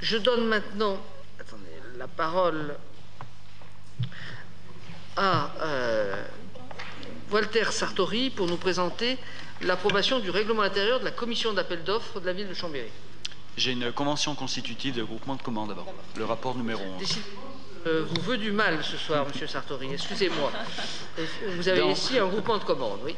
Je donne maintenant la parole à Walter Sartori pour nous présenter l'approbation du règlement intérieur de la commission d'appel d'offres de la ville de Chambéry. J'ai une convention constitutive de groupement de commandes d'abord. Le rapport numéro 11. Vous veut du mal ce soir, Monsieur Sartori, excusez-moi. Vous avez ici un groupement de commandes, oui.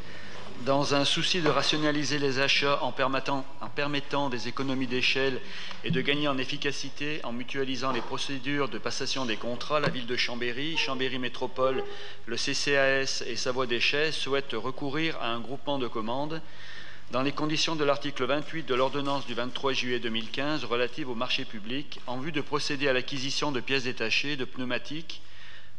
Dans un souci de rationaliser les achats en permettant des économies d'échelle et de gagner en efficacité en mutualisant les procédures de passation des contrats, la ville de Chambéry, Chambéry Métropole, le CCAS et Savoie Déchets souhaitent recourir à un groupement de commandes dans les conditions de l'article 28 de l'ordonnance du 23 juillet 2015 relative au marché public en vue de procéder à l'acquisition de pièces détachées, de pneumatiques,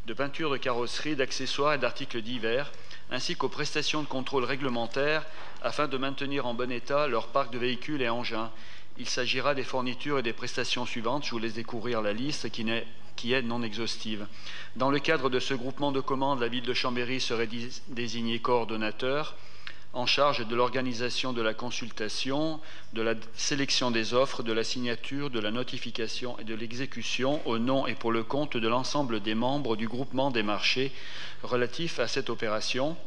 de peintures de carrosserie, d'accessoires et d'articles divers, ainsi qu'aux prestations de contrôle réglementaire afin de maintenir en bon état leur parc de véhicules et engins. Il s'agira des fournitures et des prestations suivantes. Je vous laisse découvrir la liste qui est non exhaustive. Dans le cadre de ce groupement de commandes, la ville de Chambéry serait désignée coordonnateur en charge de l'organisation de la consultation, de la sélection des offres, de la signature, de la notification et de l'exécution au nom et pour le compte de l'ensemble des membres du groupement des marchés relatifs à cette opération.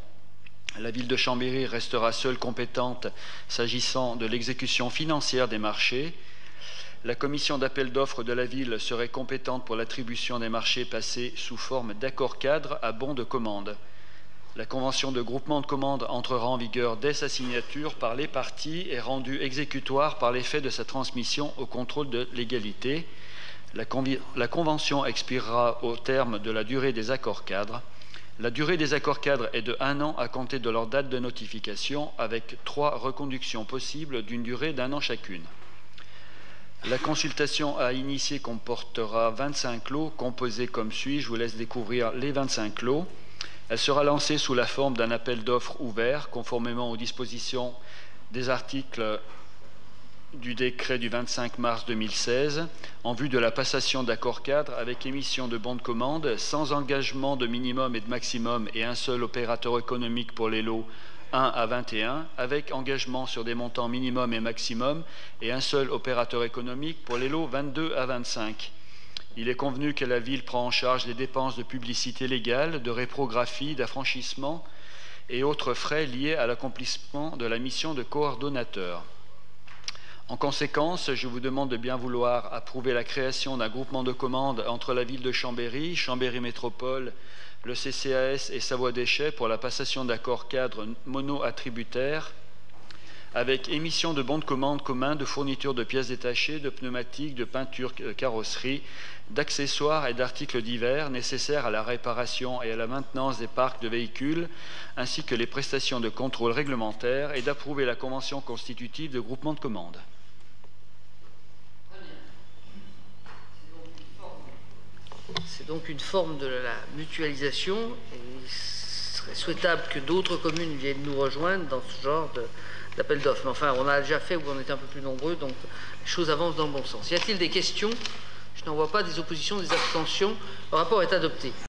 La ville de Chambéry restera seule compétente s'agissant de l'exécution financière des marchés. La commission d'appel d'offres de la ville serait compétente pour l'attribution des marchés passés sous forme d'accord cadre à bon de commande. La convention de groupement de commandes entrera en vigueur dès sa signature par les parties et rendue exécutoire par l'effet de sa transmission au contrôle de légalité. La convention expirera au terme de la durée des accords cadres. La durée des accords cadres est de 1 an à compter de leur date de notification, avec 3 reconductions possibles d'une durée d'1 an chacune. La consultation à initier comportera 25 lots composés comme suit. Je vous laisse découvrir les 25 lots. Elle sera lancée sous la forme d'un appel d'offres ouvert, conformément aux dispositions des articles du décret du 25 mars 2016, en vue de la passation d'accords cadres avec émission de bons de commande, sans engagement de minimum et de maximum et un seul opérateur économique pour les lots 1 à 21, avec engagement sur des montants minimum et maximum et un seul opérateur économique pour les lots 22 à 25. Il est convenu que la ville prend en charge les dépenses de publicité légale, de réprographie, d'affranchissement et autres frais liés à l'accomplissement de la mission de coordonnateur. En conséquence, je vous demande de bien vouloir approuver la création d'un groupement de commandes entre la ville de Chambéry, Chambéry Métropole, le CCAS et Savoie Déchets pour la passation d'accords cadres mono-attributaires avec émission de bons de commande communs de fourniture de pièces détachées, de pneumatiques, de peintures carrosserie, d'accessoires et d'articles divers nécessaires à la réparation et à la maintenance des parcs de véhicules, ainsi que les prestations de contrôle réglementaire, et d'approuver la convention constitutive de groupement de commandes. C'est donc une forme de la mutualisation, et il serait souhaitable que d'autres communes viennent nous rejoindre dans ce genre d'appel d'offres. Mais enfin, on a déjà fait où on était un peu plus nombreux, donc les choses avancent dans le bon sens. Y a-t-il des questions? Je n'en vois pas. Des oppositions, des abstentions. Le rapport est adopté.